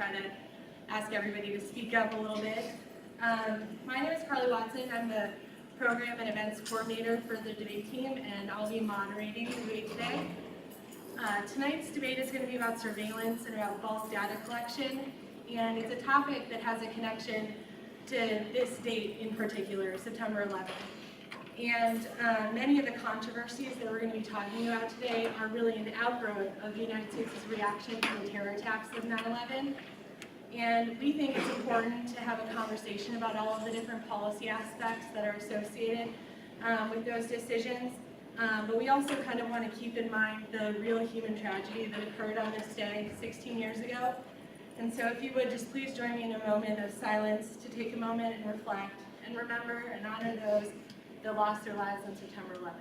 try to ask everybody to speak up a little bit. My name is Carly Watson. I'm the Program and Events Coordinator for the debate team, and I'll be moderating the debate today. Tonight's debate is going to be about surveillance and about bulk data collection, and it's a topic that has a connection to this date in particular, September 11th. And many of the controversies that we're going to be talking about today are really an outgrowth of the United States' reaction to the terror attacks of 9/11. And we think it's important to have a conversation about all of the different policy aspects that are associated with those decisions. But we also kind of want to keep in mind the real human tragedy that occurred on this day 16 years ago. And so if you would just please join me in a moment of silence to take a moment and reflect and remember and honor those that lost their lives on September 11th.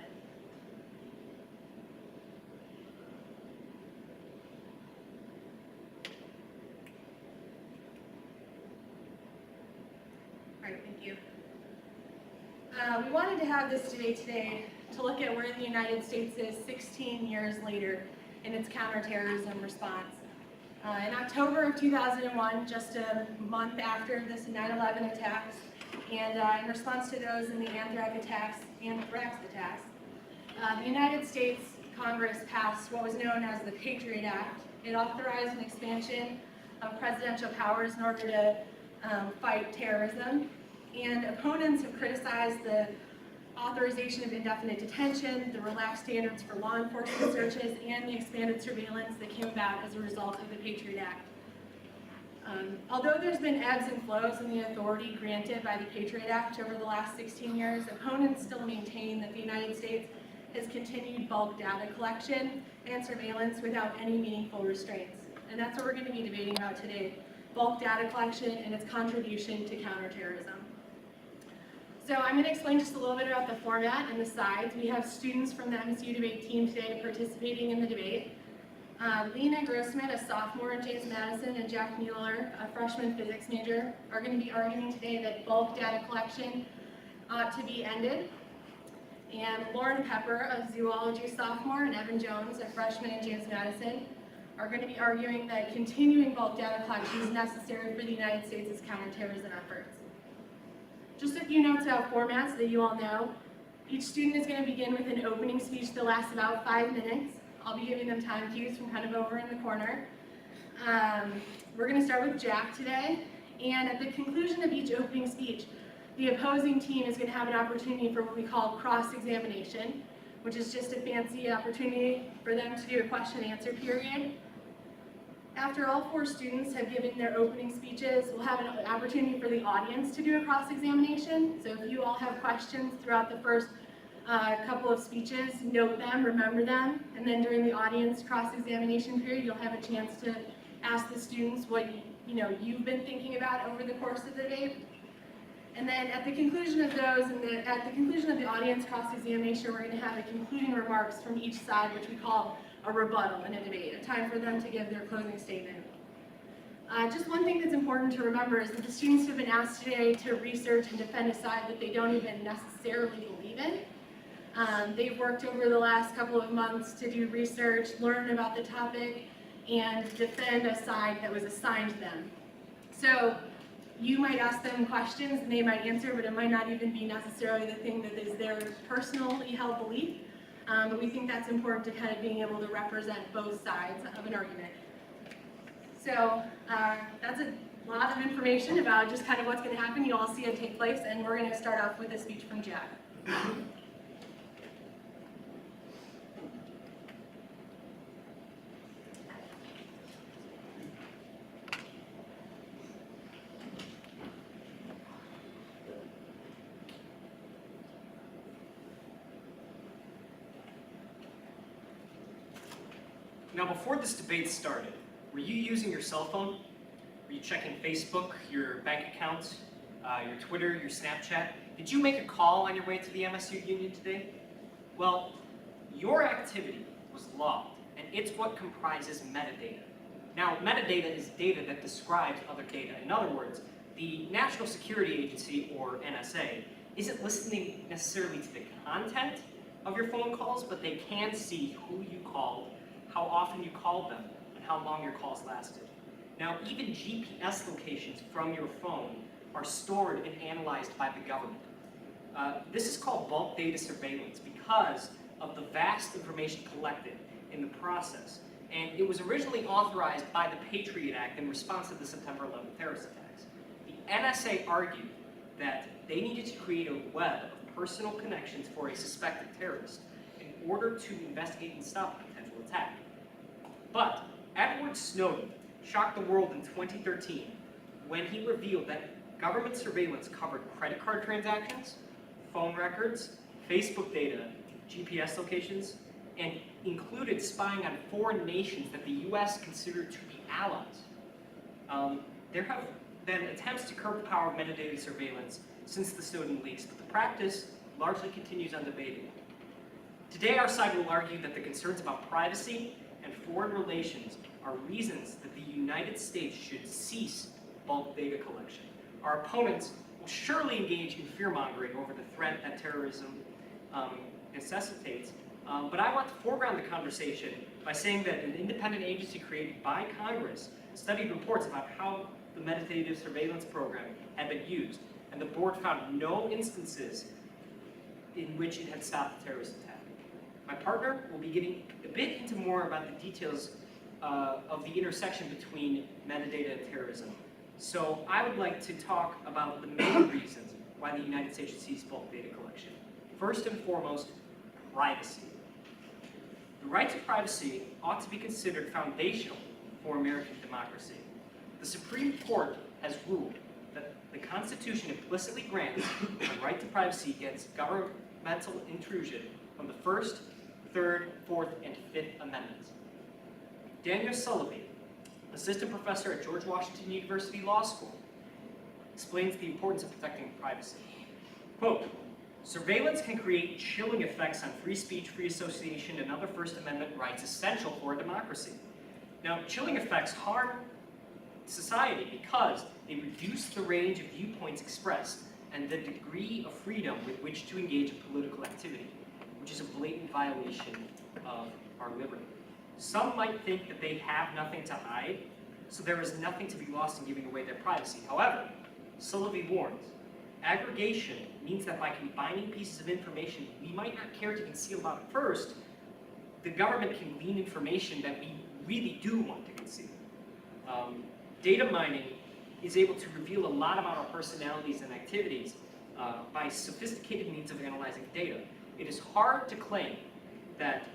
All right, thank you. We wanted to have this debate today to look at where the United States is 16 years later in its counterterrorism response. In October of 2001, just a month after this 9/11 attacks, and in response to those in the anthrax attacks, the United States Congress passed what was known as the Patriot Act. It authorized an expansion of presidential powers in order to fight terrorism. And opponents have criticized the authorization of indefinite detention, the relaxed standards for law enforcement searches, and the expanded surveillance that came about as a result of the Patriot Act. Although there's been ebbs and flows in the authority granted by the Patriot Act over the last 16 years, opponents still maintain that the United States has continued bulk data collection and surveillance without any meaningful restraints. And that's what we're going to be debating about today, bulk data collection and its contribution to counterterrorism. So I'm going to explain just a little bit about the format and the sides. We have students from the MSU debate team today participating in the debate. Lena Grossman, a sophomore at James Madison, and Jack Mueller, a freshman physics major, are going to be arguing today that bulk data collection ought to be ended. And Lauren Pepper, a zoology sophomore, and Evan Jones, a freshman at James Madison, are going to be arguing that continuing bulk data collection is necessary for the United States' counterterrorism efforts. Just a few notes about formats that you all know. Each student is going to begin with an opening speech that lasts about 5 minutes. I'll be giving them time cues from kind of over in the corner. We're going to start with Jack today, and at the conclusion of each opening speech, the opposing team is going to have an opportunity for what we call cross-examination, which is just a fancy opportunity for them to do a question-and-answer period. After all 4 students have given their opening speeches, we'll have an opportunity for the audience to do a cross-examination. So if you all have questions throughout the first couple of speeches, note them, remember them, and then during the audience cross-examination period, you'll have a chance to ask the students what you've been thinking about over the course of the debate. And then at the conclusion of those, and at the conclusion of the audience cross-examination, we're going to have a concluding remarks from each side, which we call a rebuttal in a debate, a time for them to give their closing statement. Just one thing that's important to remember is that the students have been asked today to research and defend a side that they don't even necessarily believe in. They've worked over the last couple of months to do research, learn about the topic, and defend a side that was assigned to them. So you might ask them questions and they might answer, but it might not even be necessarily the thing that is their personally held belief. But we think that's important to kind of being able to represent both sides of an argument. So that's a lot of information about just kind of what's going to happen. You all see it take place, and we're going to start off with a speech from Jack. Now, before this debate started, were you using your cell phone? Were you checking Facebook, your bank accounts, your Twitter, your Snapchat? Did you make a call on your way to the MSU Union today? Well, your activity was logged, and it's what comprises metadata. Now, metadata is data that describes other data. In other words, the National Security Agency, or NSA, isn't listening necessarily to the content of your phone calls, but they can see who you called, how often you called them, and how long your calls lasted. Now, even GPS locations from your phone are stored and analyzed by the government. This is called bulk data surveillance because of the vast information collected in the process. And it was originally authorized by the Patriot Act in response to the September 11th terrorist attacks. The NSA argued that they needed to create a web of personal connections for a suspected terrorist in order to investigate and stop a potential attack. But Edward Snowden shocked the world in 2013 when he revealed that government surveillance covered credit card transactions, phone records, Facebook data, GPS locations, and included spying on foreign nations that the US considered to be allies. There have been attempts to curb the power of metadata surveillance since the Snowden leaks, but the practice largely continues undebated. Today, our side will argue that the concerns about privacy and foreign relations are reasons that the United States should cease bulk data collection. Our opponents will surely engage in fear-mongering over the threat that terrorism necessitates, but I want to foreground the conversation by saying that an independent agency created by Congress studied reports about how the metadata surveillance program had been used, and the board found no instances in which it had stopped a terrorist attack. My partner will be getting a bit into more about the details of the intersection between metadata and terrorism. So I would like to talk about the main reasons why the United States should cease bulk data collection. First and foremost, privacy. The right to privacy ought to be considered foundational for American democracy. The Supreme Court has ruled that the Constitution implicitly grants the right to privacy against governmental intrusion from the First, Third, Fourth, and Fifth Amendments. Daniel Sullivan, assistant professor at George Washington University Law School, explains the importance of protecting privacy. Quote, surveillance can create chilling effects on free speech, free association, and other First Amendment rights essential for a democracy. Now, chilling effects harm society because they reduce the range of viewpoints expressed and the degree of freedom with which to engage in political activity, which is a blatant violation of our liberty. Some might think that they have nothing to hide, so there is nothing to be lost in giving away their privacy. However, Sullivan warns, aggregation means that by combining pieces of information we might not care to conceal about first, the government can glean information that we really do want to conceal. Data mining is able to reveal a lot about our personalities and activities by sophisticated means of analyzing data. It is hard to claim that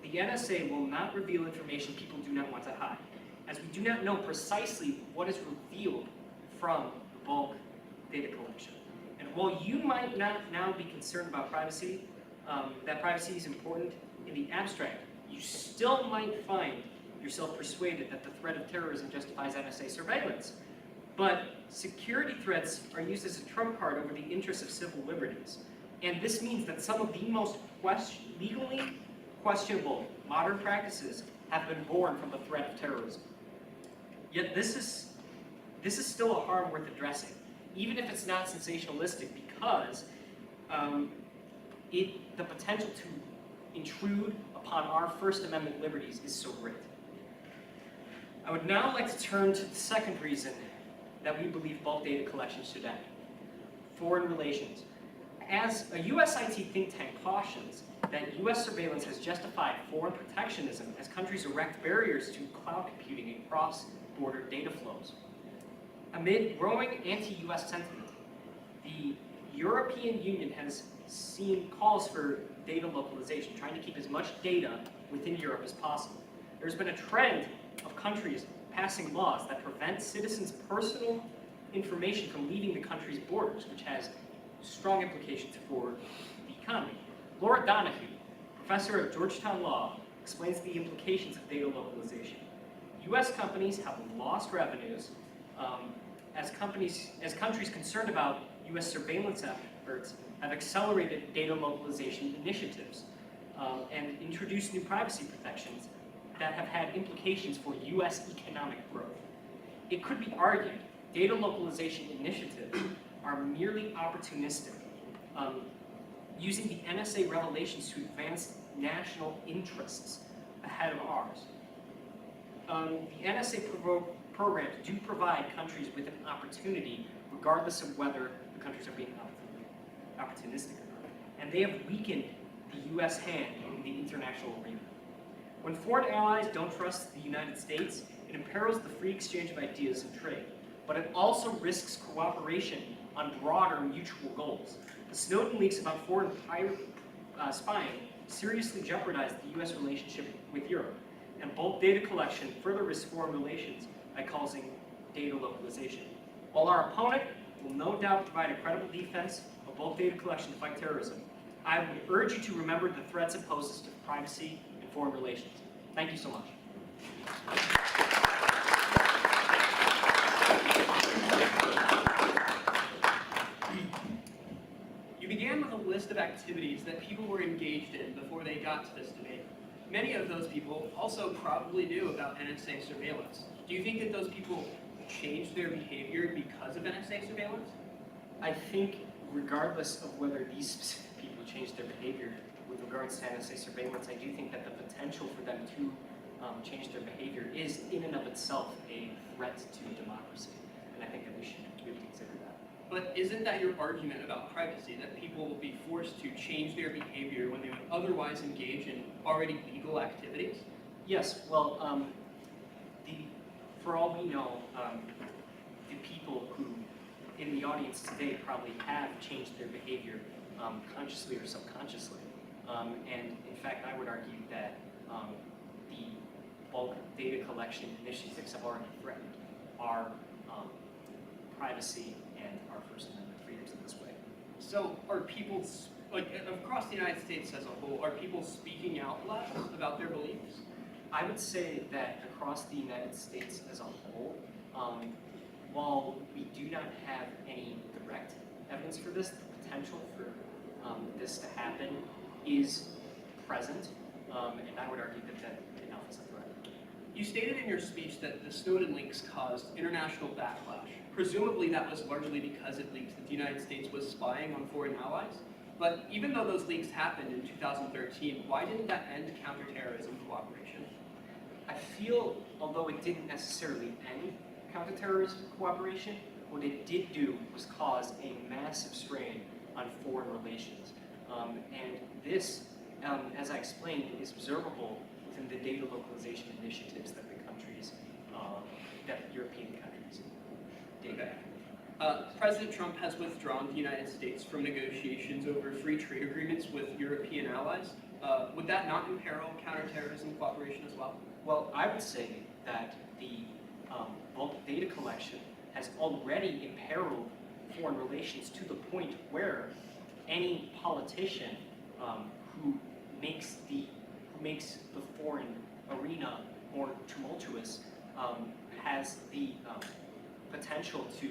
the NSA will not reveal information people do not want to hide, as we do not know precisely what is revealed from the bulk data collection. And while you might not now be concerned about privacy, that privacy is important in the abstract, you still might find yourself persuaded that the threat of terrorism justifies NSA surveillance. But security threats are used as a trump card over the interests of civil liberties. And this means that some of the most legally questionable modern practices have been born from the threat of terrorism. Yet this is still a harm worth addressing, even if it's not sensationalistic, because the potential to intrude upon our First Amendment liberties is so great. I would now like to turn to the second reason that we believe bulk data collection should end: foreign relations. As a US IT think tank cautions that US surveillance has justified foreign protectionism as countries erect barriers to cloud computing and cross-border data flows. Amid growing anti-US sentiment, the European Union has seen calls for data localization, trying to keep as much data within Europe as possible. There's been a trend of countries passing laws that prevent citizens' personal information from leaving the country's borders, which has strong implications for the economy. Laura Donahue, professor of Georgetown Law, explains the implications of data localization. US companies have lost revenues as countries concerned about US surveillance efforts have accelerated data localization initiatives and introduced new privacy protections that have had implications for US economic growth. It could be argued data localization initiatives are merely opportunistic, using the NSA revelations to advance national interests ahead of ours. The NSA programs do provide countries with an opportunity, regardless of whether the countries are being opportunistic or not. And they have weakened the U.S. hand in the international arena. When foreign allies don't trust the United States, it imperils the free exchange of ideas and trade. But it also risks cooperation on broader mutual goals. The Snowden leaks about foreign spying seriously jeopardized the U.S. relationship with Europe, and bulk data collection further risks foreign relations by causing data localization. While our opponent will no doubt provide a credible defense of bulk data collection to fight terrorism, I would urge you to remember the threats it poses to privacy and foreign relations. Thank you so much. You began with a list of activities that people were engaged in before they got to this debate. Many of those people also probably knew about NSA surveillance. Do you think that those people changed their behavior because of NSA surveillance? I think regardless of whether these specific people changed their behavior with regards to NSA surveillance, I do think that the potential for them to change their behavior is in and of itself a threat to democracy. And I think that we should really consider that. But isn't that your argument about privacy, that people will be forced to change their behavior when they would otherwise engage in already legal activities? Yes, well, for all we know, the people who in the audience today probably have changed their behavior consciously or subconsciously. And in fact, I would argue that the bulk data collection initiatives have already threatened our privacy and our First Amendment freedoms in this way. So are people, across the United States as a whole, are people speaking out less about their beliefs? I would say that across the United States as a whole, while we do not have any direct evidence for this, the potential for this to happen is present, and I would argue that enough is a threat. You stated in your speech that the Snowden leaks caused international backlash. Presumably that was largely because it leaked that the United States was spying on foreign allies. But even though those leaks happened in 2013, why didn't that end counterterrorism cooperation? I feel, although it didn't necessarily end counterterrorism cooperation, what it did do was cause a massive strain on foreign relations. And this, as I explained, is observable within the data localization initiatives that the countries, that European countries did. Okay. President Trump has withdrawn the United States from negotiations over free trade agreements with European allies. Would that not imperil counterterrorism cooperation as well? Well, I would say that the bulk data collection has already imperiled foreign relations to the point where any politician who makes the foreign arena more tumultuous has the potential to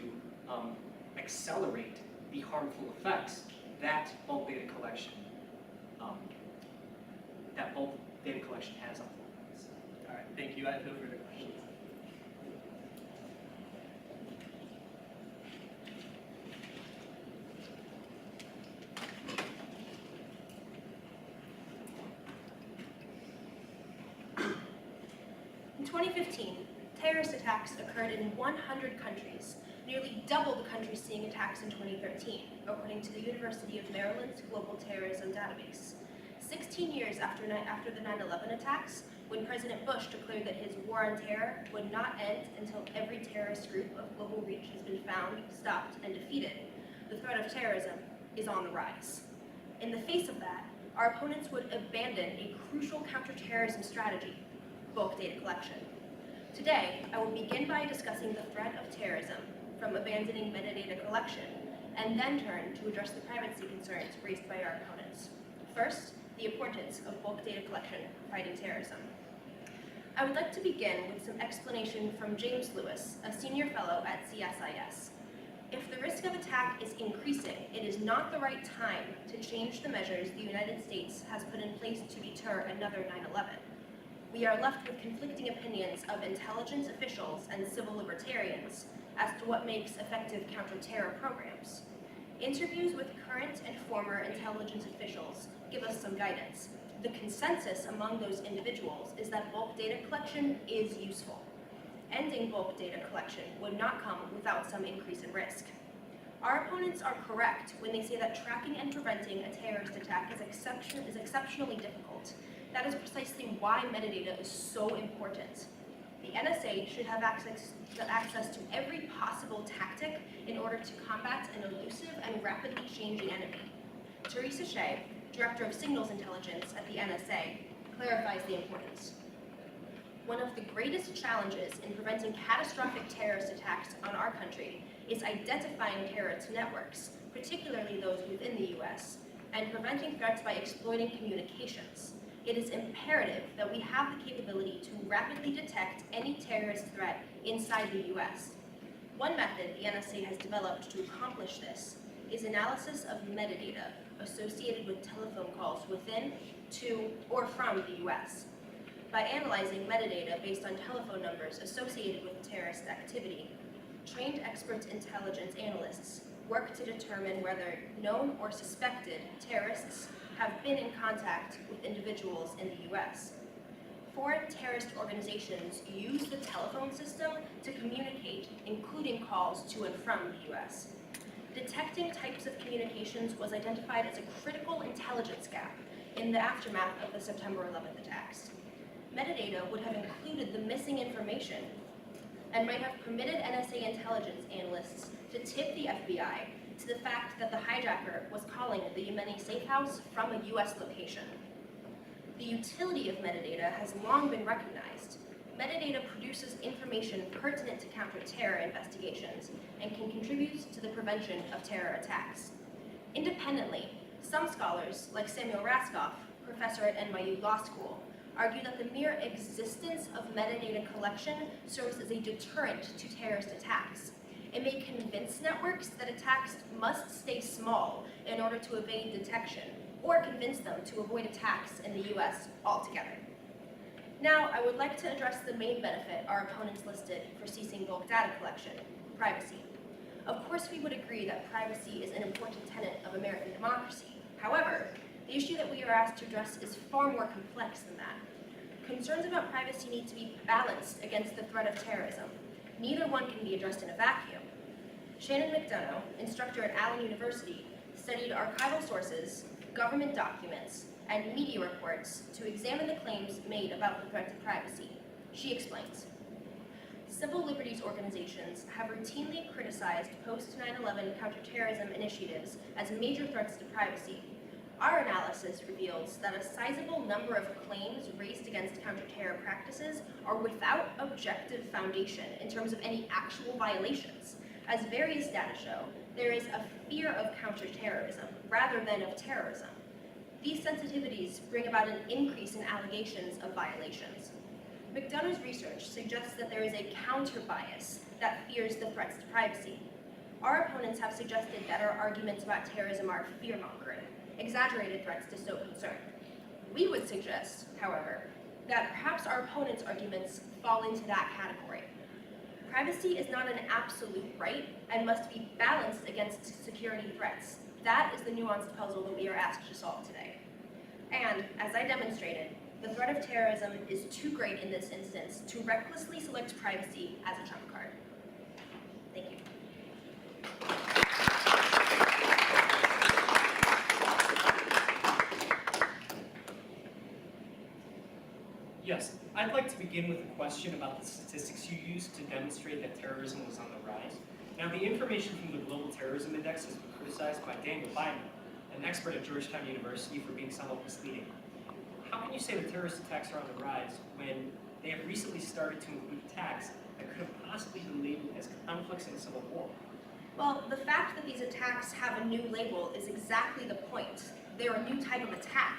accelerate the harmful effects that bulk data collection has on foreign relations. All right, thank you. I have no further questions. In 2015, terrorist attacks occurred in 100 countries, nearly double the countries seeing attacks in 2013, according to the University of Maryland's Global Terrorism Database. 16 years after the 9/11 attacks, when President Bush declared that his war on terror would not end until every terrorist group of global reach has been found, stopped, and defeated, the threat of terrorism is on the rise. In the face of that, our opponents would abandon a crucial counterterrorism strategy, bulk data collection. Today, I will begin by discussing the threat of terrorism from abandoning metadata collection, and then turn to address the privacy concerns raised by our opponents. First, the importance of bulk data collection for fighting terrorism. I would like to begin with some explanation from James Lewis, a senior fellow at CSIS. If the risk of attack is increasing, it is not the right time to change the measures the United States has put in place to deter another 9/11. We are left with conflicting opinions of intelligence officials and civil libertarians as to what makes effective counter-terror programs. Interviews with current and former intelligence officials give us some guidance. The consensus among those individuals is that bulk data collection is useful. Ending bulk data collection would not come without some increase in risk. Our opponents are correct when they say that tracking and preventing a terrorist attack is exceptionally difficult. That is precisely why metadata is so important. The NSA should have access to every possible tactic in order to combat an elusive and rapidly changing enemy. Teresa Shea, Director of Signals Intelligence at the NSA, clarifies the importance. One of the greatest challenges in preventing catastrophic terrorist attacks on our country is identifying terrorist networks, particularly those within the US, and preventing threats by exploiting communications. It is imperative that we have the capability to rapidly detect any terrorist threat inside the US. One method the NSA has developed to accomplish this is analysis of metadata associated with telephone calls within, to, or from the US. By analyzing metadata based on telephone numbers associated with terrorist activity, trained expert intelligence analysts work to determine whether known or suspected terrorists have been in contact with individuals in the US. Foreign terrorist organizations use the telephone system to communicate, including calls to and from the US. Detecting types of communications was identified as a critical intelligence gap in the aftermath of the September 11th attacks. Metadata would have included the missing information and might have permitted NSA intelligence analysts to tip the FBI to the fact that the hijacker was calling the Yemeni safe house from a US location. The utility of metadata has long been recognized. Metadata produces information pertinent to counter-terror investigations and can contribute to the prevention of terror attacks. Independently, some scholars, like Samuel Raskoff, professor at NYU Law School, argue that the mere existence of metadata collection serves as a deterrent to terrorist attacks. It may convince networks that attacks must stay small in order to evade detection, or convince them to avoid attacks in the US altogether. Now, I would like to address the main benefit our opponents listed for ceasing bulk data collection: privacy. Of course, we would agree that privacy is an important tenet of American democracy. However, the issue that we are asked to address is far more complex than that. Concerns about privacy need to be balanced against the threat of terrorism. Neither one can be addressed in a vacuum. Shannon McDonough, instructor at Allen University, studied archival sources, government documents, and media reports to examine the claims made about the threat to privacy. She explains. Civil liberties organizations have routinely criticized post-9/11 counterterrorism initiatives as major threats to privacy. Our analysis reveals that a sizable number of claims raised against counterterror practices are without objective foundation in terms of any actual violations. As various data show, there is a fear of counterterrorism rather than of terrorism. These sensitivities bring about an increase in allegations of violations. McDonough's research suggests that there is a counter-bias that fears the threats to privacy. Our opponents have suggested that our arguments about terrorism are fear-mongering, exaggerated threats to sow concern. We would suggest, however, that perhaps our opponents' arguments fall into that category. Privacy is not an absolute right and must be balanced against security threats. That is the nuanced puzzle that we are asked to solve today. And, as I demonstrated, the threat of terrorism is too great in this instance to recklessly select privacy as a trump card. Thank you. Yes, I'd like to begin with a question about the statistics you used to demonstrate that terrorism was on the rise. Now, the information from the Global Terrorism Index has been criticized by Daniel Biden, an expert at Georgetown University, for being somewhat misleading. How can you say that terrorist attacks are on the rise when they have recently started to include attacks that could have possibly been labeled as conflicts in civil war? Well, the fact that these attacks have a new label is exactly the point. They're a new type of attack.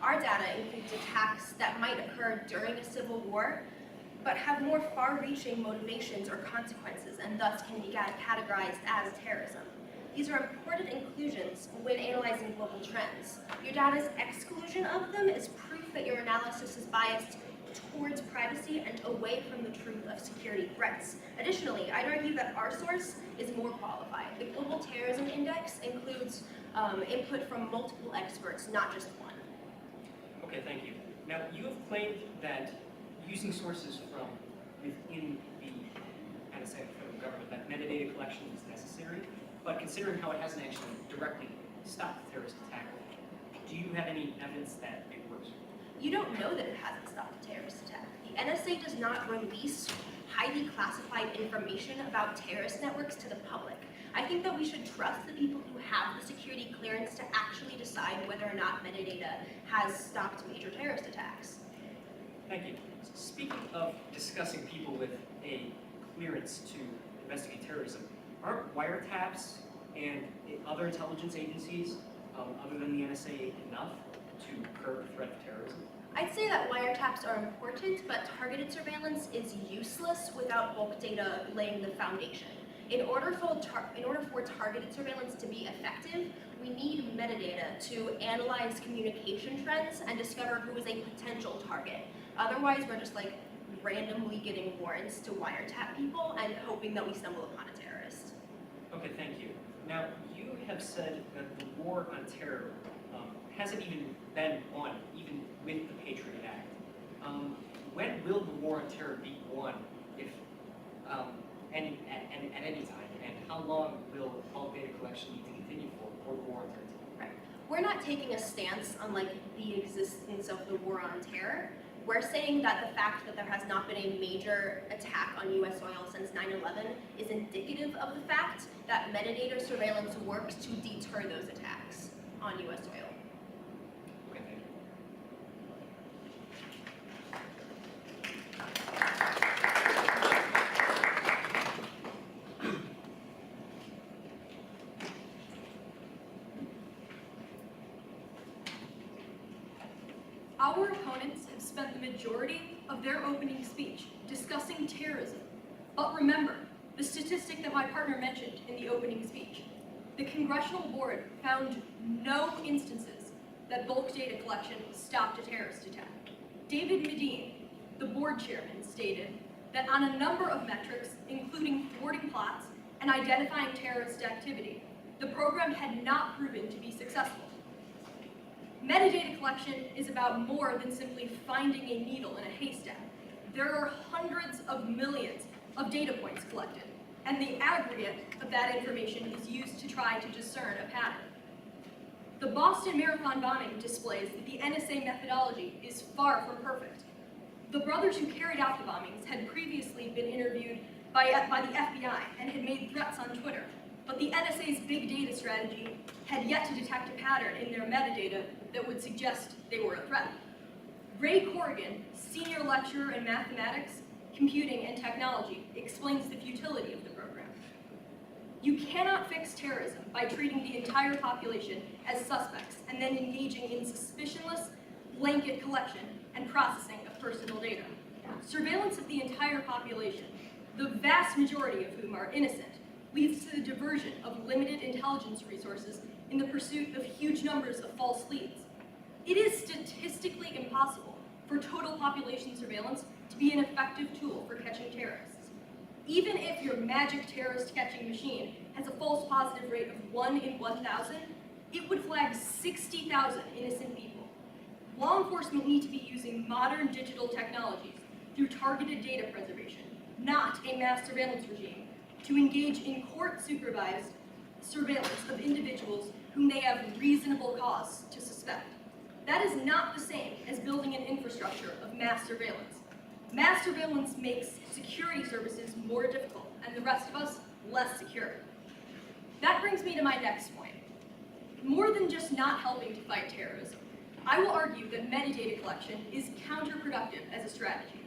Our data includes attacks that might occur during a civil war, but have more far-reaching motivations or consequences, and thus can be categorized as terrorism. These are important inclusions when analyzing global trends. Your data's exclusion of them is proof that your analysis is biased towards privacy and away from the truth of security threats. Additionally, I'd argue that our source is more qualified. The Global Terrorism Index includes input from multiple experts, not just one. Okay, thank you. Now, you have claimed that using sources from within the NSA, federal government, that metadata collection is necessary, but considering how it hasn't actually directly stopped the terrorist attack, do you have any evidence that it works? You don't know that it hasn't stopped a terrorist attack. The NSA does not release highly classified information about terrorist networks to the public. I think that we should trust the people who have the security clearance to actually decide whether or not metadata has stopped major terrorist attacks. Thank you. Speaking of discussing people with a clearance to investigate terrorism, aren't wiretaps and other intelligence agencies, other than the NSA, enough to curb the threat of terrorism? I'd say that wiretaps are important, but targeted surveillance is useless without bulk data laying the foundation. In order for targeted surveillance to be effective, we need metadata to analyze communication trends and discover who is a potential target. Otherwise, we're just like randomly getting warrants to wiretap people and hoping that we stumble upon a terrorist. Okay, thank you. Now, you have said that the war on terror hasn't even been won, even with the Patriot Act. When will the war on terror be won, if at any time, and how long will all data collection need to continue for the war on terror? We're not taking a stance on like the existence of the war on terror. We're saying that the fact that there has not been a major attack on US soil since 9/11 is indicative of the fact that metadata surveillance works to deter those attacks on US soil. Okay, thank you. Our opponents have spent the majority of their opening speech discussing terrorism. But remember, the statistic that my partner mentioned in the opening speech. The Congressional Board found no instances that bulk data collection stopped a terrorist attack. David Medine, the board chairman, stated that on a number of metrics, including thwarting plots and identifying terrorist activity, the program had not proven to be successful. Metadata collection is about more than simply finding a needle in a haystack. There are hundreds of millions of data points collected, and the aggregate of that information is used to try to discern a pattern. The Boston Marathon bombing displays that the NSA methodology is far from perfect. The brothers who carried out the bombings had previously been interviewed by the FBI and had made threats on Twitter, but the NSA's big data strategy had yet to detect a pattern in their metadata that would suggest they were a threat. Ray Corrigan, senior lecturer in mathematics, computing, and technology, explains the futility of the program. You cannot fix terrorism by treating the entire population as suspects and then engaging in suspicionless blanket collection and processing of personal data. Surveillance of the entire population, the vast majority of whom are innocent, leads to the diversion of limited intelligence resources in the pursuit of huge numbers of false leads. It is statistically impossible for total population surveillance to be an effective tool for catching terrorists. Even if your magic terrorist catching machine has a false positive rate of 1 in 1,000, it would flag 60,000 innocent people. Law enforcement need to be using modern digital technologies through targeted data preservation, not a mass surveillance regime, to engage in court-supervised surveillance of individuals whom they have reasonable cause to suspect. That is not the same as building an infrastructure of mass surveillance. Mass surveillance makes security services more difficult and the rest of us less secure. That brings me to my next point. More than just not helping to fight terrorism, I will argue that metadata collection is counterproductive as a strategy.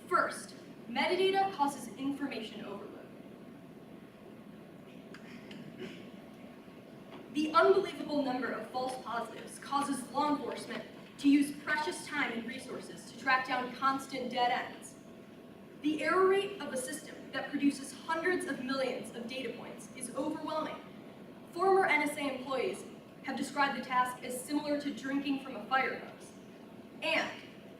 First, metadata causes information overload. The unbelievable number of false positives causes law enforcement to use precious time and resources to track down constant dead ends. The error rate of a system that produces hundreds of millions of data points is overwhelming. Former NSA employees have described the task as similar to drinking from a fire hose. And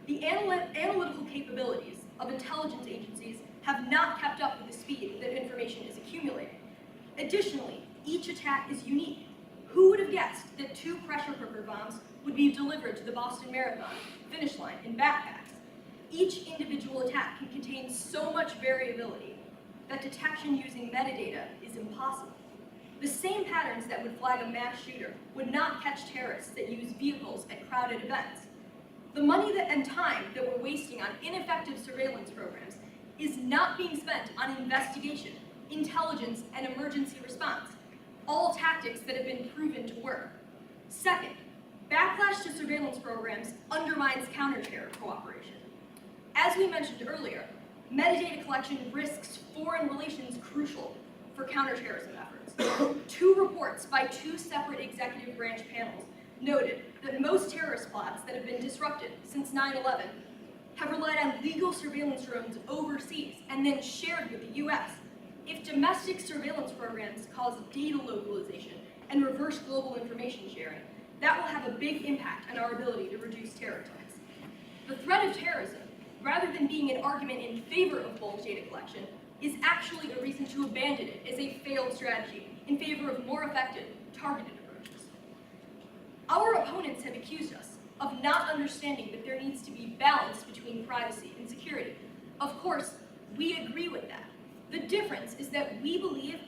the analytical capabilities of intelligence agencies have not kept up with the speed that information is accumulating. Additionally, each attack is unique. Who would have guessed that 2 pressure cooker bombs would be delivered to the Boston Marathon finish line in backpacks. Each individual attack can contain so much variability that detection using metadata is impossible. The same patterns that would flag a mass shooter would not catch terrorists that use vehicles at crowded events. The money and time that we're wasting on ineffective surveillance programs is not being spent on investigation, intelligence, and emergency response, all tactics that have been proven to work. Second, backlash to surveillance programs undermines counterterror cooperation. As we mentioned earlier, metadata collection risks foreign relations crucial for counterterrorism efforts. 2 reports by 2 separate executive branch panels noted that most terrorist plots that have been disrupted since 9/11 have relied on legal surveillance drones overseas and then shared with the US. If domestic surveillance programs cause data localization and reverse global information sharing, that will have a big impact on our ability to reduce terror attacks. The threat of terrorism, rather than being an argument in favor of bulk data collection, is actually a reason to abandon it as a failed strategy in favor of more effective, targeted approaches. Our opponents have accused us of not understanding that there needs to be balance between privacy and security. Of course, we agree with that. The difference is that we believe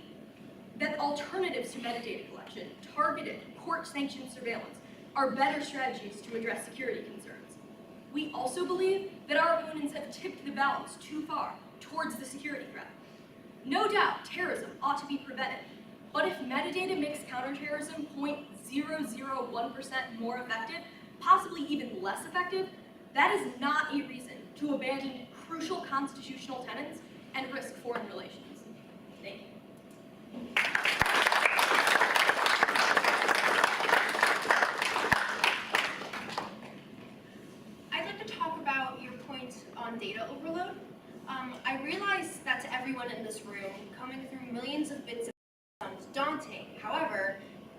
that alternatives to metadata collection, targeted, court-sanctioned surveillance, are better strategies to address security concerns. We also believe that our opponents have tipped the balance too far towards the security threat. No doubt, terrorism ought to be prevented, but if metadata makes counterterrorism 0.001% more effective, possibly even less effective, that is not a reason to abandon crucial constitutional tenets and risk foreign relations. Thank you. I'd like to talk about your point on data overload. I realize that to everyone in this room, coming through millions of bits sounds daunting. However,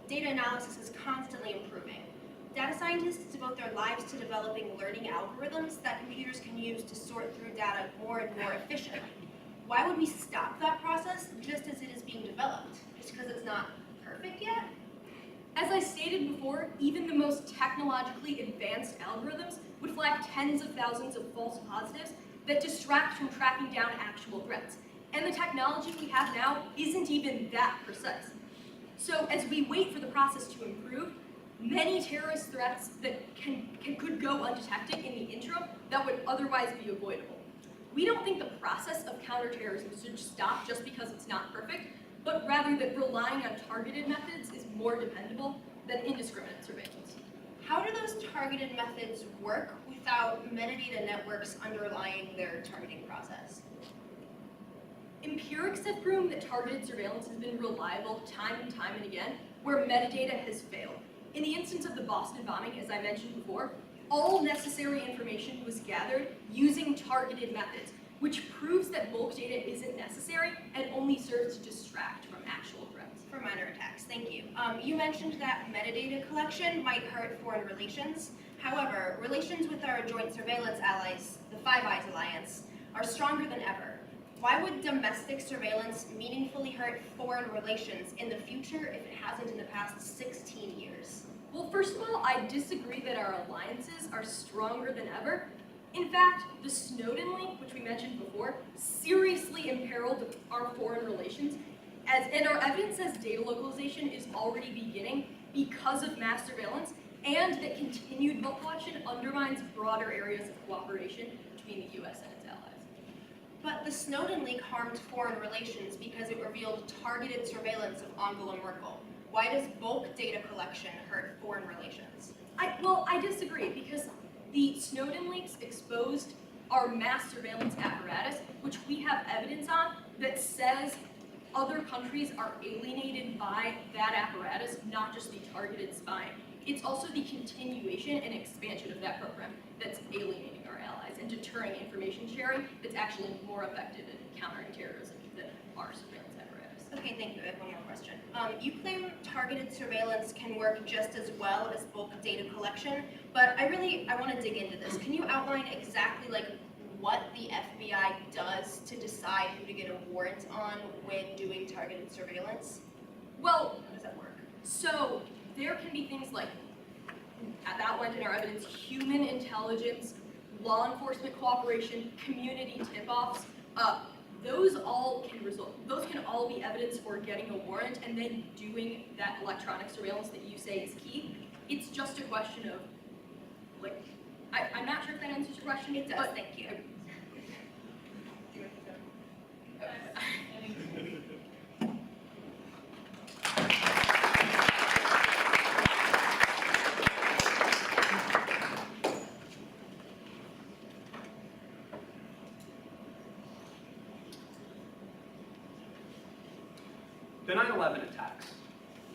data analysis is constantly improving. Data scientists devote their lives to developing learning algorithms that computers can use to sort through data more and more efficiently. Why would we stop that process just as it is being developed? Just because it's not perfect yet? As I stated before, even the most technologically advanced algorithms would flag tens of thousands of false positives that distract from tracking down actual threats. And the technology we have now isn't even that precise. So as we wait for the process to improve, many terrorist threats that could go undetected in the interim that would otherwise be avoidable. We don't think the process of counterterrorism should stop just because it's not perfect, but rather that relying on targeted methods is more dependable than indiscriminate surveillance. How do those targeted methods work without metadata networks underlying their targeting process? Empirics have proven that targeted surveillance has been reliable time and time and again, where metadata has failed. In the instance of the Boston bombing, as I mentioned before, all necessary information was gathered using targeted methods, which proves that bulk data isn't necessary and only serves to distract from actual threats. For minor attacks, thank you. You mentioned that metadata collection might hurt foreign relations. However, relations with our joint surveillance allies, the Five Eyes Alliance, are stronger than ever. Why would domestic surveillance meaningfully hurt foreign relations in the future if it hasn't in the past 16 years? Well, first of all, I disagree that our alliances are stronger than ever. In fact, the Snowden link, which we mentioned before, seriously imperiled our foreign relations, and our evidence says data localization is already beginning because of mass surveillance, and that continued bulk collection undermines broader areas of cooperation between the US and its allies. But the Snowden leak harmed foreign relations because it revealed targeted surveillance of Angela Merkel. Why does bulk data collection hurt foreign relations? I disagree, because the Snowden leaks exposed our mass surveillance apparatus, which we have evidence on that says other countries are alienated by that apparatus, not just the targeted spying. It's also the continuation and expansion of that program that's alienating our allies and deterring information sharing that's actually more effective in countering terrorism than our surveillance apparatus. Okay, thank you. I have one more question. You claim targeted surveillance can work just as well as bulk data collection, but I want to dig into this. Can you outline exactly what the FBI does to decide who to get a warrant on when doing targeted surveillance? Well, How does that work? so there can be things like outlined in our evidence, human intelligence, law enforcement cooperation, community tip-offs, those can all be evidence for getting a warrant and then doing that electronic surveillance that you say is key. It's just a question of, like, I'm not sure if that answers your question. It does, but thank you. The 9/11 attacks.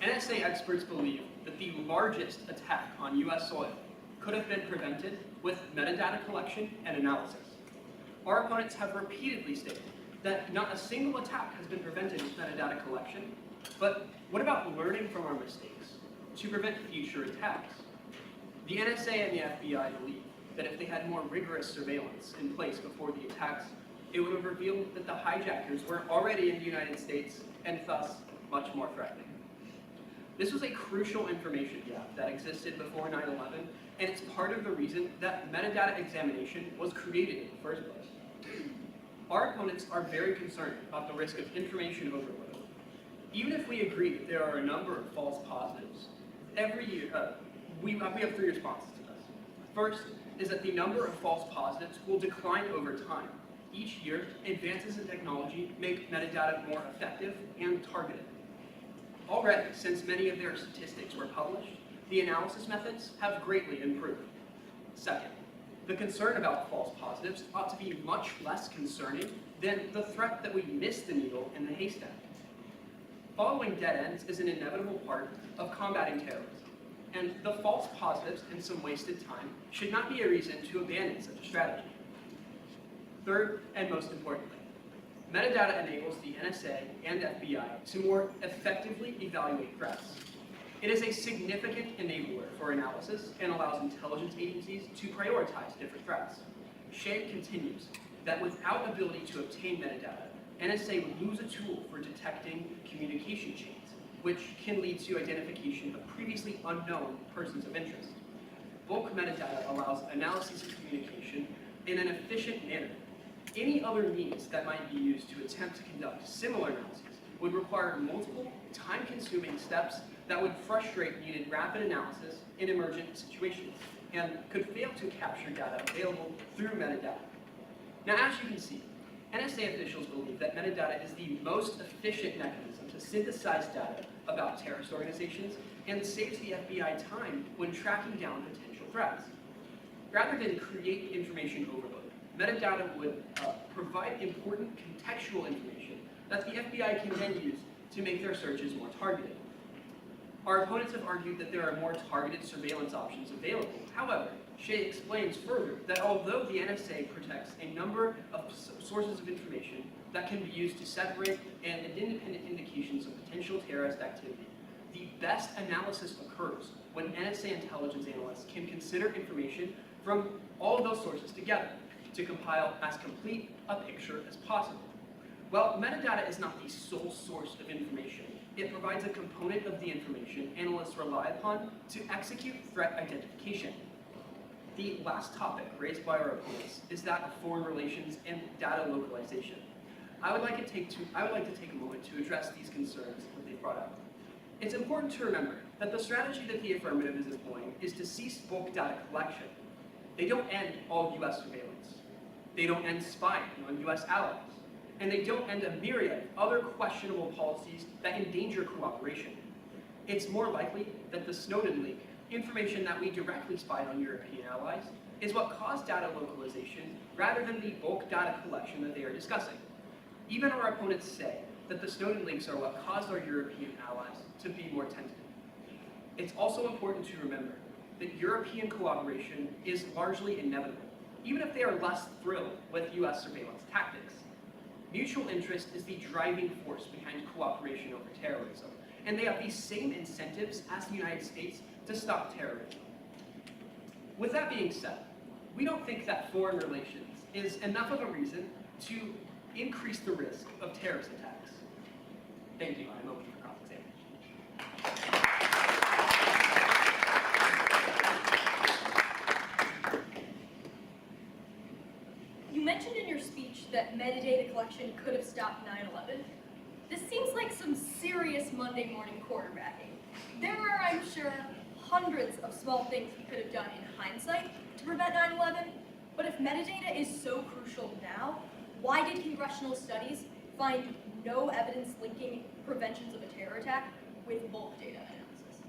NSA experts believe that the largest attack on US soil could have been prevented with metadata collection and analysis. Our opponents have repeatedly stated that not a single attack has been prevented with metadata collection, but what about learning from our mistakes to prevent future attacks? The NSA and the FBI believe that if they had more rigorous surveillance in place before the attacks, it would have revealed that the hijackers were already in the United States and thus much more threatening. This was a crucial information gap that existed before 9/11, and it's part of the reason that metadata examination was created in the first place. Our opponents are very concerned about the risk of information overload. Even if we agree that there are a number of false positives, every year, we have 3 responses to this. First is that the number of false positives will decline over time. Each year, advances in technology make metadata more effective and targeted. Already, since many of their statistics were published, the analysis methods have greatly improved. Second, the concern about false positives ought to be much less concerning than the threat that we miss the needle in the haystack. Following dead ends is an inevitable part of combating terrorism, and the false positives and some wasted time should not be a reason to abandon such a strategy. Third, and most importantly, metadata enables the NSA and FBI to more effectively evaluate threats. It is a significant enabler for analysis and allows intelligence agencies to prioritize different threats. Shea continues that without ability to obtain metadata, NSA would lose a tool for detecting communication chains, which can lead to identification of previously unknown persons of interest. Bulk metadata allows analysis of communication in an efficient manner. Any other means that might be used to attempt to conduct similar analyses would require multiple, time-consuming steps that would frustrate needed rapid analysis in emergent situations and could fail to capture data available through metadata. Now, as you can see, NSA officials believe that metadata is the most efficient mechanism to synthesize data about terrorist organizations and saves the FBI time when tracking down potential threats. Rather than create information overload, metadata would provide important contextual information that the FBI can then use to make their searches more targeted. Our opponents have argued that there are more targeted surveillance options available. However, Shea explains further that although the NSA protects a number of sources of information that can be used to separate and independent indications of potential terrorist activity, the best analysis occurs when NSA intelligence analysts can consider information from all of those sources together to compile as complete a picture as possible. Well, metadata is not the sole source of information. It provides a component of the information analysts rely upon to execute threat identification. The last topic raised by our opponents is that of foreign relations and data localization. I would like to take a moment to address these concerns that they brought up. It's important to remember that the strategy that the affirmative is employing is to cease bulk data collection. They don't end all US surveillance. They don't end spying on US allies. And they don't end a myriad of other questionable policies that endanger cooperation. It's more likely that the Snowden leak, information that we directly spied on European allies, is what caused data localization rather than the bulk data collection that they are discussing. Even our opponents say that the Snowden leaks are what caused our European allies to be more tentative. It's also important to remember that European cooperation is largely inevitable, even if they are less thrilled with US surveillance tactics. Mutual interest is the driving force behind cooperation over terrorism, and they have the same incentives as the United States to stop terrorism. With that being said, we don't think that foreign relations is enough of a reason to increase the risk of terrorist attacks. Thank you. I'm open for cross-examination. metadata collection could have stopped 9/11? This seems like some serious Monday morning quarterbacking. There are, I'm sure, hundreds of small things we could have done in hindsight to prevent 9/11, but if metadata is so crucial now, why did congressional studies find no evidence linking preventions of a terror attack with bulk data analysis?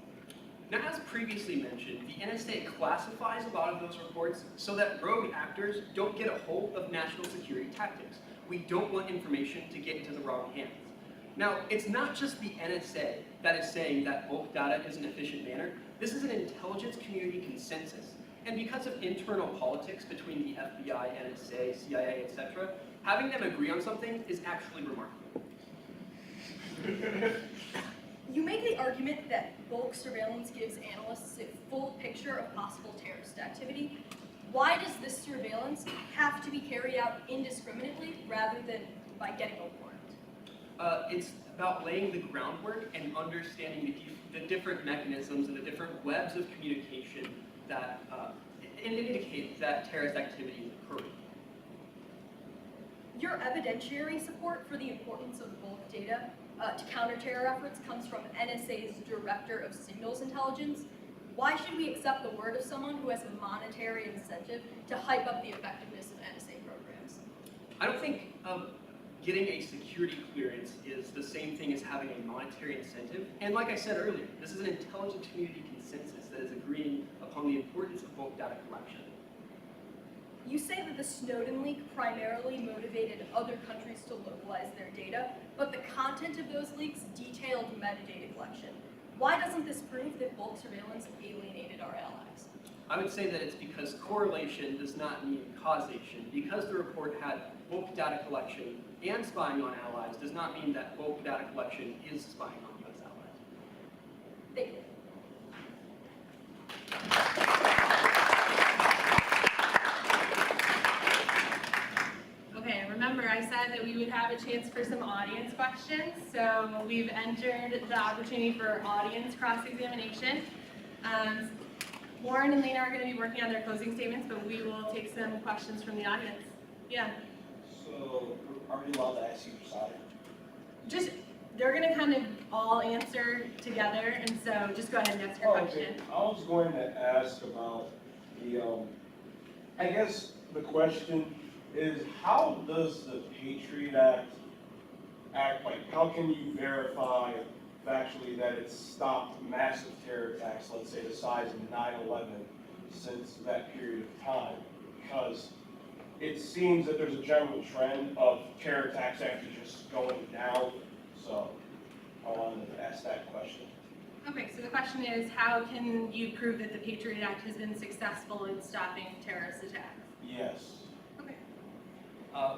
Now, as previously mentioned, the NSA classifies a lot of those reports so that rogue actors don't get a hold of national security tactics. We don't want information to get into the wrong hands. Now, it's not just the NSA that is saying that bulk data is an efficient manner. This is an intelligence community consensus. And because of internal politics between the FBI, NSA, CIA, etc., having them agree on something is actually remarkable. You make the argument that bulk surveillance gives analysts a full picture of possible terrorist activity. Why does this surveillance have to be carried out indiscriminately rather than by getting a warrant? It's about laying the groundwork and understanding the different mechanisms and the different webs of communication that indicate that terrorist activity is occurring. Your evidentiary support for the importance of bulk data to counter terror efforts comes from NSA's Director of Signals Intelligence. Why should we accept the word of someone who has a monetary incentive to hype up the effectiveness of NSA programs? I don't think getting a security clearance is the same thing as having a monetary incentive. And like I said earlier, this is an intelligence community consensus that is agreeing upon the importance of bulk data collection. You say that the Snowden leak primarily motivated other countries to localize their data, but the content of those leaks detailed metadata collection. Why doesn't this prove that bulk surveillance alienated our allies? I would say that it's because correlation does not mean causation. Because the report had bulk data collection and spying on allies does not mean that bulk data collection is spying on those allies. Thank you. Okay, remember I said that we would have a chance for some audience questions, so we've entered the opportunity for audience cross-examination. Lauren and Lena are going to be working on their closing statements, but we will take some questions from the audience. Yeah, So, are we allowed to ask each side? just, they're going to kind of all answer together, and so just go ahead and ask your question. I was going to ask about the, I guess the question is, how does the Patriot Act, like, how can you verify factually that it's stopped massive terror attacks, let's say the size of 9/11, since that period of time? Because it seems that there's a general trend of terror attacks actually just going down, so I wanted to ask that question. Okay, so the question is, how can you prove that the Patriot Act has been successful in stopping terrorist attacks? Yes. Okay.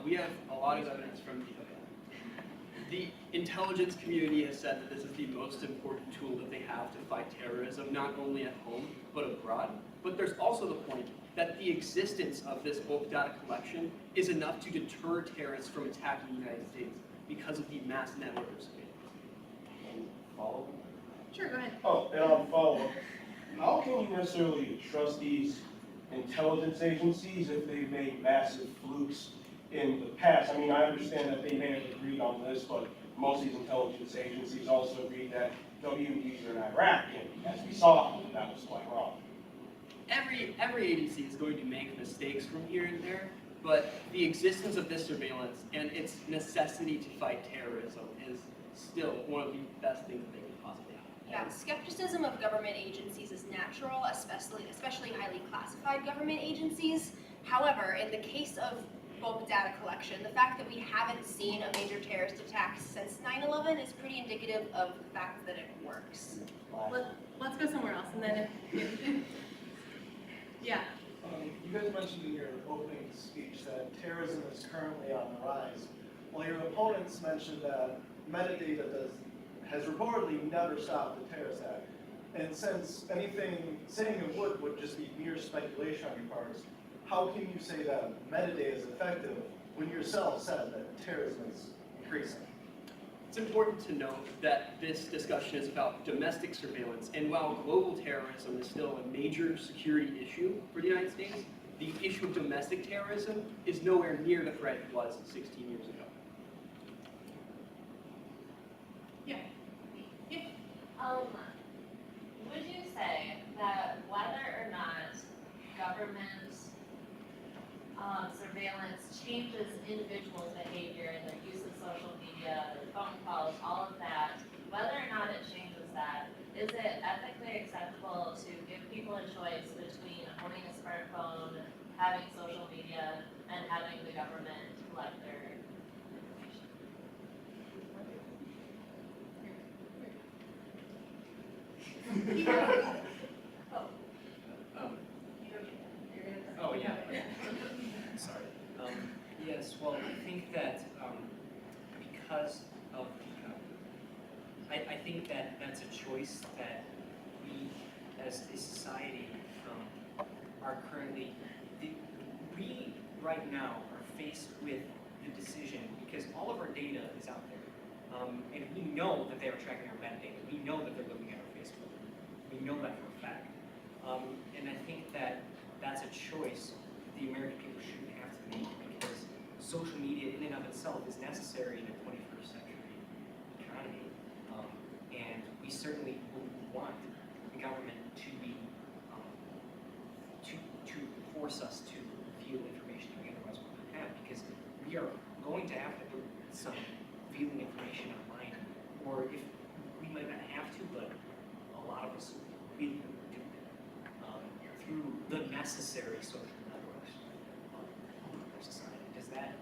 We have a lot of evidence from the intelligence community has said that this is the most important tool that they have to fight terrorism, not only at home, but abroad. But there's also the point that the existence of this bulk data collection is enough to deter terrorists from attacking the United States because of the mass network of surveillance. And follow? Sure, go ahead. Oh, and on follow-up, how can you necessarily trust these intelligence agencies if they've made massive flukes in the past? I mean, I understand that they may have agreed on this, but most of these intelligence agencies also agreed that WMDs are in Iraq, and as we saw, that was quite wrong. Every agency is going to make mistakes from here and there, but the existence of this surveillance and its necessity to fight terrorism is still one of the best things that they can possibly have. Yeah, skepticism of government agencies is natural, especially highly classified government agencies. However, in the case of bulk data collection, the fact that we haven't seen a major terrorist attack since 9/11 is pretty indicative of the fact that it works. Let's go somewhere else, and then if yeah. You guys mentioned in your opening speech that terrorism is currently on the rise, while your opponents mentioned that metadata has reportedly never stopped the terrorist act. And since anything saying it would just be mere speculation on your parts, how can you say that metadata is effective when you yourself said that terrorism is increasing? It's important to note that this discussion is about domestic surveillance, and while global terrorism is still a major security issue for the United States, the issue of domestic terrorism is nowhere near the threat it was 16 years ago. Would you say that whether or not government surveillance changes individuals' behavior and their use of social media, their phone calls, all of that, whether or not it changes that, is it ethically acceptable to give people a choice between owning a smartphone, having social media, and having the government collect their information? Oh, yeah. Sorry. Yes, well, I think that because of I think that that's a choice that we as a society are currently, we right now are faced with the decision because all of our data is out there. And we know that they are tracking our metadata. We know that they're looking at our Facebook. We know that for a fact. And I think that that's a choice the American people shouldn't have to make because social media in and of itself is necessary in a 21st century economy. And we certainly would want the government to be, to force us to reveal information that we otherwise wouldn't have because we are going to have to put some revealing information online, or if we might not have to, but a lot of us really do through the necessary social networks of our society. Does that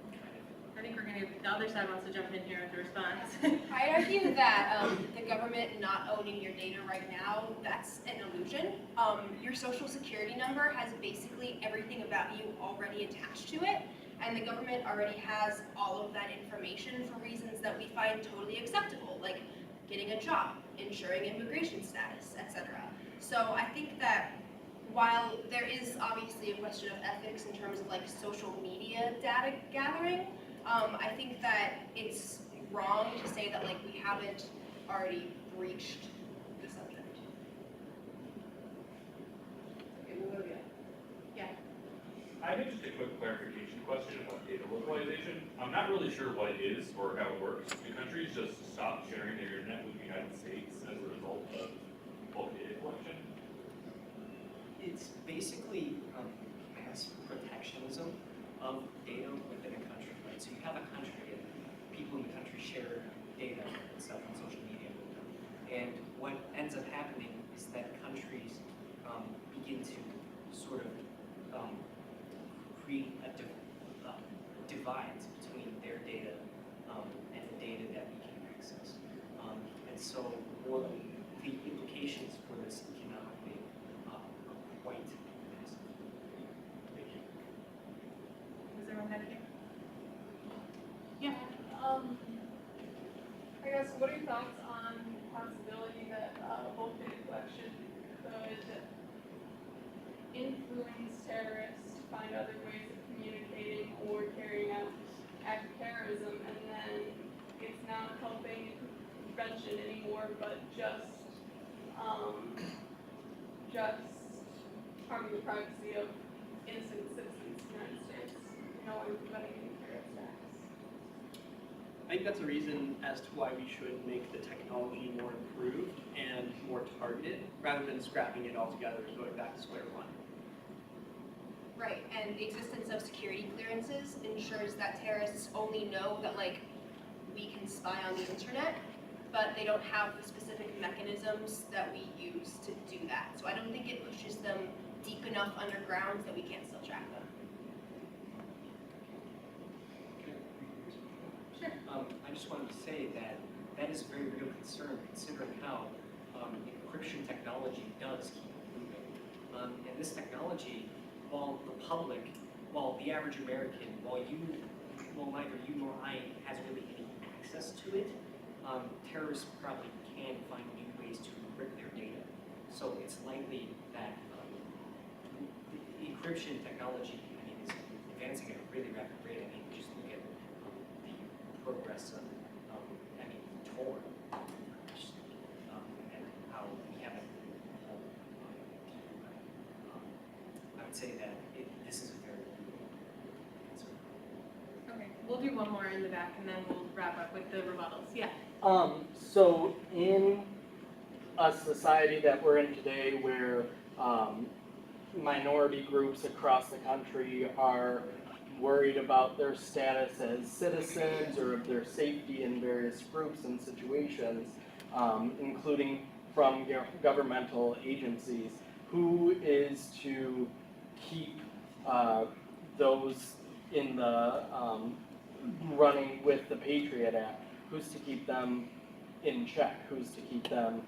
kind of? I think we're gonna, the other side wants to jump in here with a response. I'd argue that the government not owning your data right now, that's an illusion. Your social security number has basically everything about you already attached to it, and the government already has all of that information for reasons that we find totally acceptable, like getting a job, ensuring immigration status, etc. So I think that while there is obviously a question of ethics in terms of like social media data gathering, I think that it's wrong to say that like we haven't already breached the subject. Okay, we'll go again. Yeah. I have just a quick clarification question about data localization. I'm not really sure what it is or how it works. Do countries just stop sharing their internet with the United States as a result of bulk data collection? It's basically mass protectionism of data within a country, right? So you have a country and people in the country share data and stuff on social media with them. And what ends up happening is that countries begin to sort of create a divide between their data and the data that we can access. And so more the implications for this economically are quite massive. Thank you. Does everyone have anything? I guess, what are your thoughts on the possibility that bulk data collection could influence terrorists to find other ways of communicating or carrying out acts of terrorism, and then it's not helping prevention anymore, but just harming the privacy of innocent citizens of the United States, no longer preventing any terrorist acts? I think that's a reason as to why we should make the technology more improved and more targeted, rather than scrapping it altogether and going back to square one. Right, and the existence of security clearances ensures that terrorists only know that like we can spy on the internet, but they don't have the specific mechanisms that we use to do that. So I don't think it pushes them deep enough underground that we can't still track them. Sure. I just wanted to say that that is a very real concern considering how encryption technology does keep improving. And this technology, while the average American, while neither you nor I has really any access to it, terrorists probably can find new ways to encrypt their data. So it's likely that the encryption technology, is advancing at a really rapid rate. Just look at the progress of, Tor, and how we haven't. I would say that start in the back, and then we'll wrap up with the rebuttals. Yeah. So in a society that we're in today where minority groups across the country are worried about their status as citizens or of their safety in various groups and situations, including from governmental agencies, who is to keep those in the running with the Patriot Act? Who's to keep them in check? Who's to keep them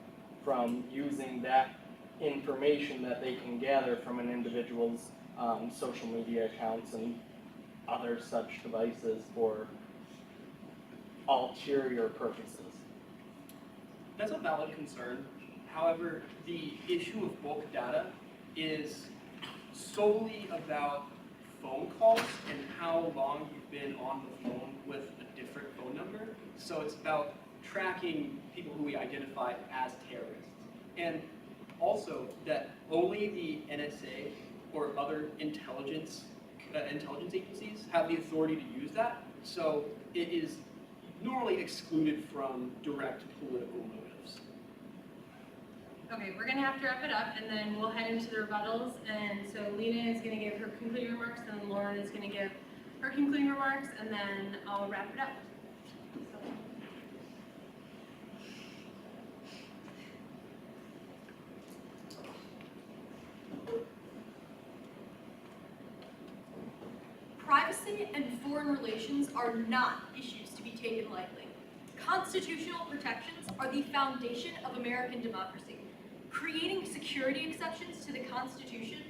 from using that information that they can gather from an individual's social media accounts and other such devices for ulterior purposes? That's a valid concern. However, the issue of bulk data is solely about phone calls and how long you've been on the phone with a different phone number. So it's about tracking people who we identify as terrorists. And also that only the NSA or other intelligence agencies have the authority to use that. So it is normally excluded from direct political motives. Okay, we're gonna have to wrap it up, and then we'll head into the rebuttals. And so Lena is gonna give her concluding remarks, and then Lauren is gonna give her concluding remarks, and then I'll wrap it up. Privacy and foreign relations are not issues to be taken lightly. Constitutional protections are the foundation of American democracy. Creating security exceptions to the Constitution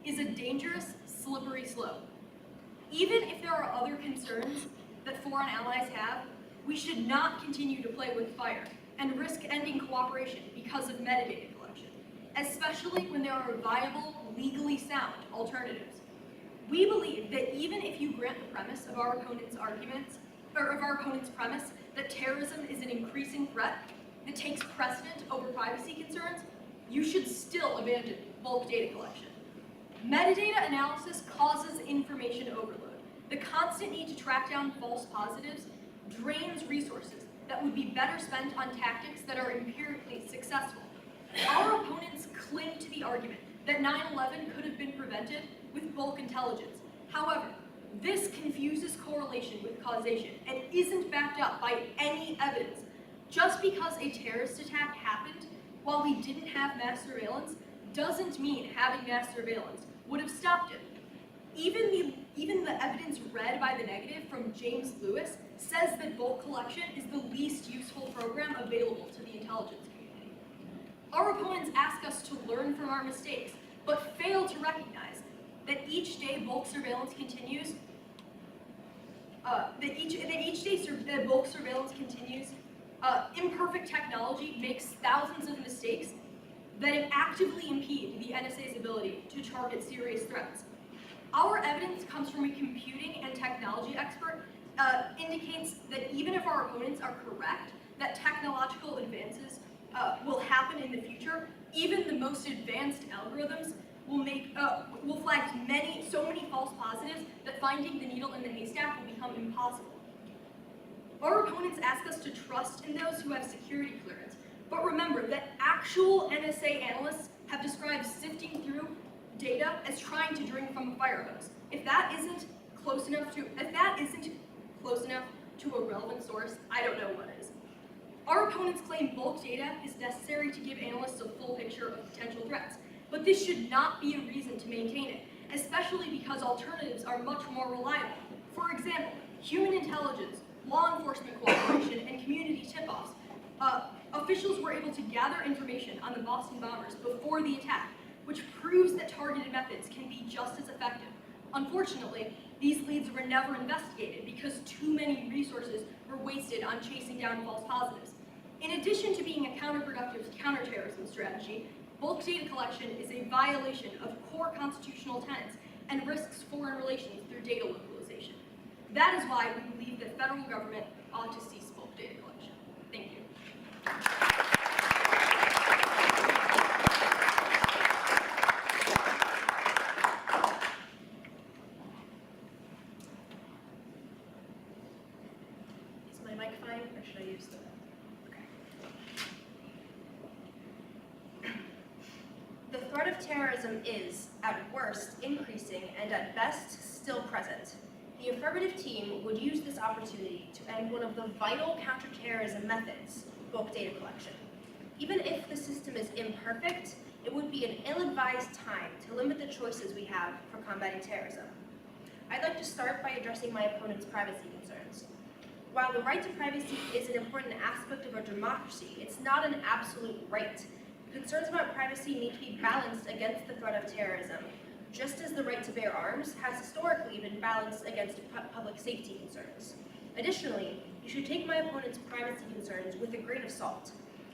is a dangerous, slippery slope. Even if there are other concerns that foreign allies have, we should not continue to play with fire and risk ending cooperation because of metadata collection, especially when there are viable, legally sound alternatives. We believe that even if you grant the premise of our opponent's arguments, or of our opponent's premise that terrorism is an increasing threat that takes precedent over privacy concerns, you should still abandon bulk data collection. Metadata analysis causes information overload. The constant need to track down false positives drains resources that would be better spent on tactics that are empirically successful. Our opponents cling to the argument that 9/11 could have been prevented with bulk intelligence. However, this confuses correlation with causation and isn't backed up by any evidence. Just because a terrorist attack happened while we didn't have mass surveillance doesn't mean having mass surveillance would have stopped it. Even the evidence read by the negative from James Lewis says that bulk collection is the least useful program available to the intelligence community. Our opponents ask us to learn from our mistakes, but fail to recognize that each day bulk surveillance continues, imperfect technology makes thousands of mistakes that actively impede the NSA's ability to target serious threats. Our evidence comes from a computing and technology expert, indicates that even if our opponents are correct, that technological advances will happen in the future, even the most advanced algorithms will flag so many false positives that finding the needle in the haystack will become impossible. Our opponents ask us to trust in those who have security clearance, but remember that actual NSA analysts have described sifting through data as trying to drink from a fire hose. If that isn't close enough to a relevant source, I don't know what is. Our opponents claim bulk data is necessary to give analysts a full picture of potential threats, but this should not be a reason to maintain it, especially because alternatives are much more reliable. For example, human intelligence, law enforcement cooperation, and community tip-offs. Officials were able to gather information on the Boston bombers before the attack, which proves that targeted methods can be just as effective. Unfortunately, these leads were never investigated because too many resources were wasted on chasing down false positives. In addition to being a counterproductive counterterrorism strategy, bulk data collection is a violation of core constitutional tenets and risks foreign relations through data localization. That is why we believe that federal government ought to cease bulk data collection. Thank you. of terrorism is, at worst, increasing and at best, still present. The affirmative team would use this opportunity to end one of the vital counterterrorism methods, bulk data collection. Even if the system is imperfect, it would be an ill-advised time to limit the choices we have for combating terrorism. I'd like to start by addressing my opponent's privacy concerns. While the right to privacy is an important aspect of our democracy, it's not an absolute right. Concerns about privacy need to be balanced against the threat of terrorism, just as the right to bear arms has historically been balanced against public safety concerns. Additionally, you should take my opponent's privacy concerns with a grain of salt.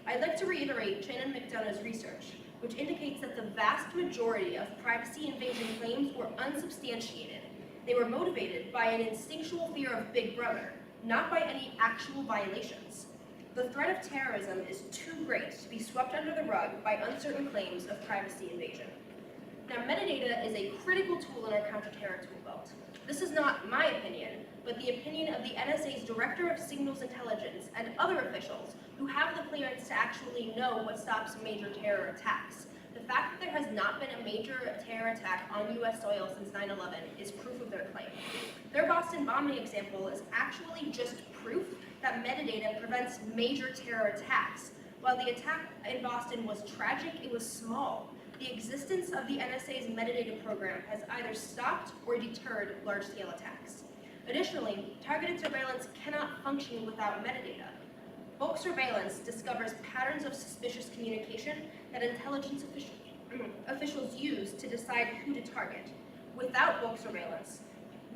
I'd like to reiterate Shannon McDonough's research, which indicates that the vast majority of privacy invasion claims were unsubstantiated. They were motivated by an instinctual fear of Big Brother, not by any actual violations. The threat of terrorism is too great to be swept under the rug by uncertain claims of privacy invasion. Now, metadata is a critical tool in our counterterror tool belt. This is not my opinion, but the opinion of the NSA's Director of Signals Intelligence and other officials who have the clearance to actually know what stops major terror attacks. The fact that there has not been a major terror attack on US soil since 9/11 is proof of their claim. Their Boston bombing example is actually just proof that metadata prevents major terror attacks. While the attack in Boston was tragic, it was small. The existence of the NSA's metadata program has either stopped or deterred large-scale attacks. Additionally, targeted surveillance cannot function without metadata. Bulk surveillance discovers patterns of suspicious communication that intelligence officials use to decide who to target. Without bulk surveillance,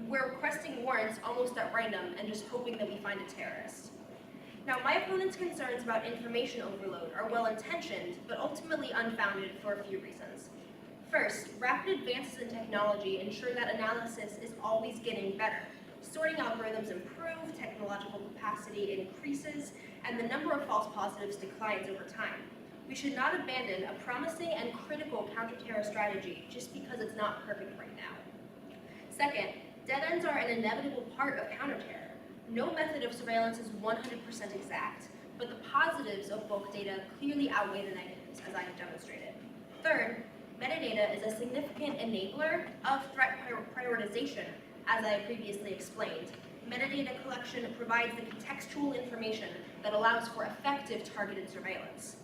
we're requesting warrants almost at random and just hoping that we find a terrorist. Now, my opponent's concerns about information overload are well-intentioned, but ultimately unfounded for a few reasons. First, rapid advances in technology ensure that analysis is always getting better. Sorting algorithms improve, technological capacity increases, and the number of false positives declines over time. We should not abandon a promising and critical counterterror strategy just because it's not perfect right now. Second, dead ends are an inevitable part of counterterror. No method of surveillance is 100% exact, but the positives of bulk data clearly outweigh the negatives, as I have demonstrated. Third, metadata is a significant enabler of threat prioritization, as I previously explained. Metadata collection provides the contextual information that allows for effective targeted surveillance.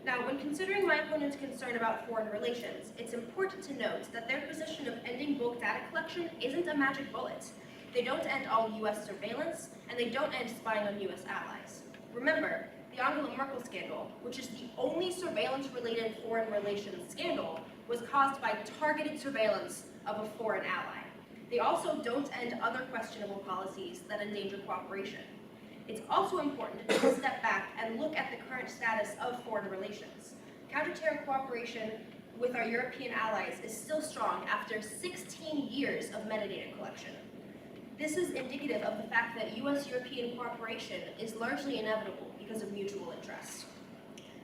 Now, when considering my opponent's concern about foreign relations, it's important to note that their position of ending bulk data collection isn't a magic bullet. They don't end all US surveillance, and they don't end spying on US allies. Remember, the Angela Merkel scandal, which is the only surveillance-related foreign relations scandal, was caused by targeted surveillance of a foreign ally. They also don't end other questionable policies that endanger cooperation. It's also important to take a step back and look at the current status of foreign relations. Counterterror cooperation with our European allies is still strong after 16 years of metadata collection. This is indicative of the fact that US-European cooperation is largely inevitable because of mutual interest.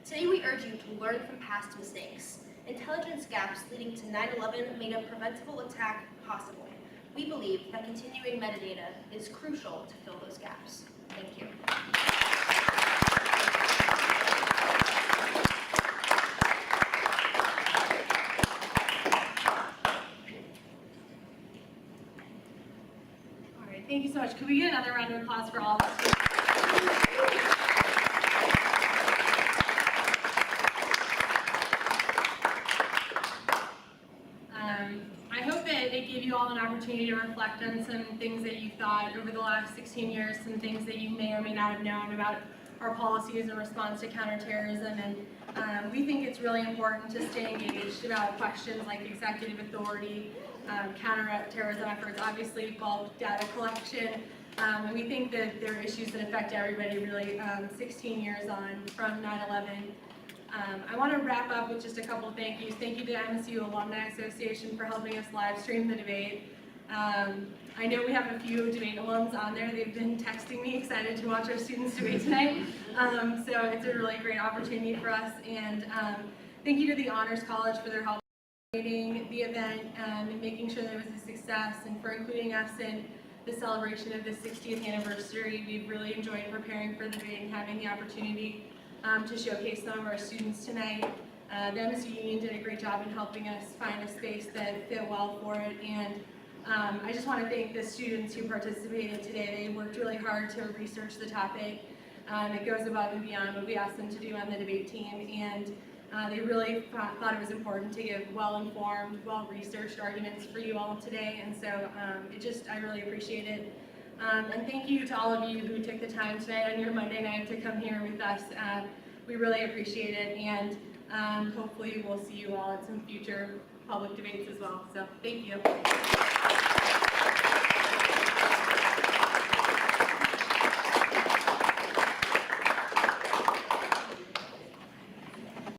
Today we urge you to learn from past mistakes. Intelligence gaps leading to 9/11 made a preventable attack possible. We believe that continuing metadata is crucial to fill those gaps. Thank you. All right, thank you so much. Could we get another round of applause for all of us? I hope that it gave you all an opportunity to reflect on some things that you thought over the last 16 years, some things that you may or may not have known about our policies in response to counterterrorism. And we think it's really important to stay engaged about questions like executive authority, counterterrorism efforts, obviously bulk data collection. And we think that there are issues that affect everybody really 16 years on from 9/11. I want to wrap up with just a couple thank yous. Thank you to the MSU Alumni Association for helping us live stream the debate. I know we have a few debate alums on there. They've been texting me excited to watch our students debate tonight. So it's a really great opportunity for us. And thank you to the Honors College for their help in the event and making sure that it was a success, and for including us in the celebration of the 60th anniversary. We've really enjoyed preparing for the debate and having the opportunity to showcase some of our students tonight. The MSU Union did a great job in helping us find a space that fit well for it, and I just want to thank the students who participated today. They worked really hard to research the topic. It goes above and beyond what we asked them to do on the debate team, and they really thought it was important to give well-informed, well-researched arguments for you all today, and so I really appreciate it. And thank you to all of you who took the time tonight on your Monday night to come here with us. We really appreciate it, and hopefully we'll see you all at some future public debates as well. So thank you.